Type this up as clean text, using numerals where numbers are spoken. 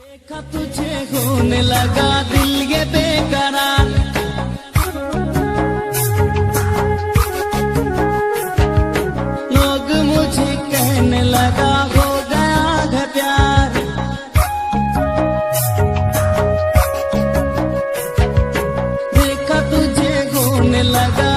देखा तुझे होने लगा दिल ये बेकरार, लोग मुझे कहने लगा हो गया है प्यार। देखा तुझे होने लगा